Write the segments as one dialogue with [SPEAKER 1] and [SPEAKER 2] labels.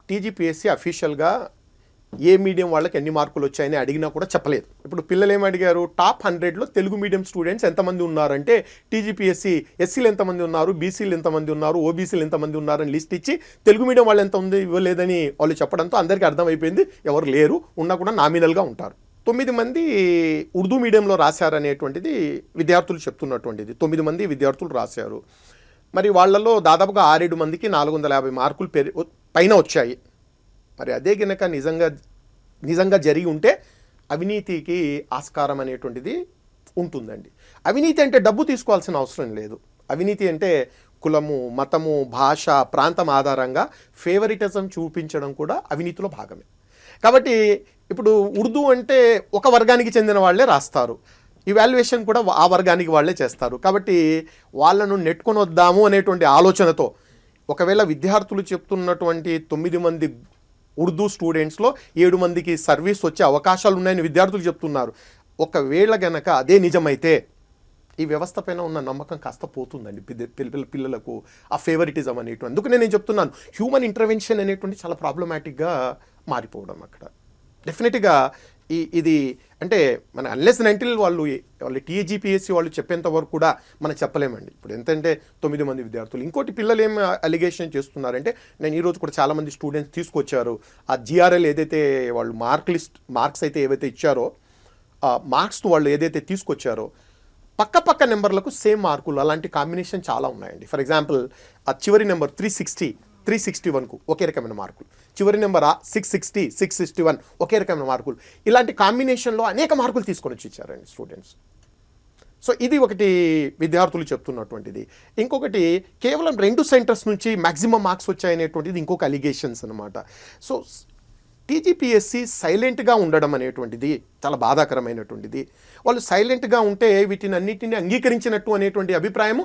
[SPEAKER 1] TGPSC అఫీషియల్గా ఏ medium వాళ్ళకి ఎన్ని మార్కులు వచ్చాయని అడిగినా కూడా చెప్పలేదు. ఇప్పుడు పిల్లలు ఏమడిగారు, టాప్ 100లో తెలుగు మీడియం స్టూడెంట్స్ ఎంతమంది ఉన్నారంటే టీజీపీఎస్సీ ఎస్సీలు ఎంతమంది ఉన్నారు, బీసీలు ఎంతమంది ఉన్నారు, ఓబీసీలు ఎంతమంది ఉన్నారని లిస్ట్ ఇచ్చి తెలుగు మీడియం వాళ్ళు ఎంత ఉంది ఇవ్వలేదని వాళ్ళు చెప్పడంతో అందరికీ అర్థమైపోయింది ఎవరు లేరు, ఉన్నా కూడా నామినల్గా ఉంటారు. 9 మంది ఉర్దూ మీడియంలో రాశారనేటువంటిది విద్యార్థులు చెప్తున్నటువంటిది. 9 మంది విద్యార్థులు రాశారు. మరి వాళ్ళలో దాదాపుగా 6-7 మందికి 450 మార్కులు పైన వచ్చాయి. మరి అదే గనక నిజంగా జరిగి ఉంటే అవినీతికి ఆస్కారం అనేటువంటిది ఉంటుందండి. అవినీతి అంటే డబ్బు తీసుకోవాల్సిన అవసరం లేదు. అవినీతి అంటే కులము, మతము, భాష, ప్రాంతం ఆధారంగా ఫేవరిటిజం చూపించడం కూడా అవినీతిలో భాగమే. కాబట్టి ఇప్పుడు ఉర్దూ అంటే ఒక వర్గానికి చెందిన వాళ్ళే రాస్తారు, ఇవాల్యుయేషన్ కూడా ఆ వర్గానికి వాళ్ళే చేస్తారు. కాబట్టి వాళ్ళను నెట్టుకొని వద్దాము అనేటువంటి ఆలోచనతో ఒకవేళ విద్యార్థులు చెప్తున్నటువంటి 9 మంది ఉర్దూ స్టూడెంట్స్లో 7 మందికి సర్వీస్ వచ్చే అవకాశాలు ఉన్నాయని విద్యార్థులు చెప్తున్నారు. ఒకవేళ గనక అదే నిజమైతే ఈ వ్యవస్థ పైన ఉన్న నమ్మకం కాస్త పోతుందండి పిల్లలకు, ఆ ఫేవరిటిజం అనేటువంటి. అందుకు నేను చెప్తున్నాను, హ్యూమన్ ఇంటర్వెన్షన్ అనేటువంటి చాలా ప్రాబ్లమాటిక్గా మారిపోవడం అక్కడ డెఫినెట్గా. ఇది అంటే మన అన్లెస్ అండ్ అంటిల్ వాళ్ళు టీజీపీఎస్సీ వాళ్ళు చెప్పేంత వరకు కూడా మనం చెప్పలేమండి. ఇప్పుడు ఎంతంటే 9 మంది విద్యార్థులు. ఇంకోటి పిల్లలు ఏం అలిగేషన్ చేస్తున్నారంటే, నేను ఈరోజు కూడా చాలామంది స్టూడెంట్స్ తీసుకొచ్చారు, ఆ జిఆర్ఎల్ ఏదైతే వాళ్ళు మార్క్స్ అయితే ఏవైతే ఇచ్చారో, మార్క్స్ వాళ్ళు ఏదైతే తీసుకొచ్చారో పక్క నెంబర్లకు సేమ్ మార్కులు, అలాంటి కాంబినేషన్ చాలా ఉన్నాయండి. ఫర్ ఎగ్జాంపుల్ ఆ చివరి నెంబర్ 361కు ఒకే రకమైన మార్కులు, చివరి నెంబర్ 660, 661 ఒకే రకమైన మార్కులు, ఇలాంటి కాంబినేషన్లో అనేక మార్కులు తీసుకొని వచ్చి ఇచ్చారండి స్టూడెంట్స్. సో ఇది ఒకటి విద్యార్థులు చెప్తున్నటువంటిది. ఇంకొకటి కేవలం 2 సెంటర్స్ నుంచి మ్యాక్సిమం మార్క్స్ వచ్చాయనేటువంటిది ఇంకొక అలిగేషన్స్ అనమాట. సో టీజీపీఎస్సీ సైలెంట్గా ఉండడం అనేటువంటిది చాలా బాధాకరమైనటువంటిది. వాళ్ళు సైలెంట్గా ఉంటే వీటిని అన్నిటిని అంగీకరించినట్టు అనేటువంటి అభిప్రాయము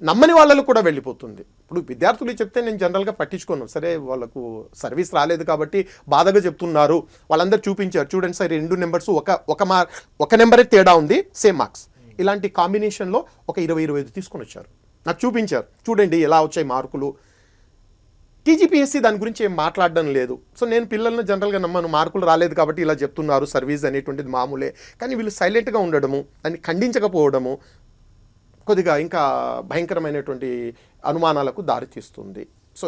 [SPEAKER 1] నమ్మని వాళ్ళకు కూడా వెళ్ళిపోతుంది. ఇప్పుడు విద్యార్థులు చెప్తే నేను జనరల్గా పట్టించుకోను, సరే వాళ్ళకు సర్వీస్ రాలేదు కాబట్టి బాధగా చెప్తున్నారు, వాళ్ళందరూ చూపించారు చూడండి సార్ 2 నెంబర్స్ ఒక నెంబరే తేడా ఉంది, సేమ్ మార్క్స్, ఇలాంటి కాంబినేషన్లో ఒక 20-25 తీసుకొని వచ్చారు, నాకు చూపించారు, చూడండి ఎలా వచ్చాయి మార్కులు. టీజీపీఎస్సీ దాని గురించి ఏం మాట్లాడడం లేదు. సో నేను పిల్లలను జనరల్గా నమ్మను, మార్కులు రాలేదు కాబట్టి ఇలా చెప్తున్నారు, సర్వీస్ అనేటువంటిది మామూలే. కానీ వీళ్ళు సైలెంట్గా ఉండడము, దాన్ని ఖండించకపోవడము కొద్దిగా ఇంకా భయంకరమైనటువంటి అనుమానాలకు దారితీస్తుంది. సో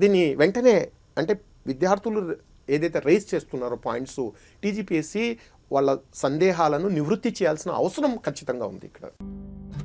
[SPEAKER 1] దీన్ని వెంటనే అంటే విద్యార్థులు ఏదైతే రైజ్ చేస్తున్నారో పాయింట్స్, టీజీపీఎస్సీ వాళ్ళ సందేహాలను నివృత్తి చేయాల్సిన అవసరం ఖచ్చితంగా ఉంది ఇక్కడ.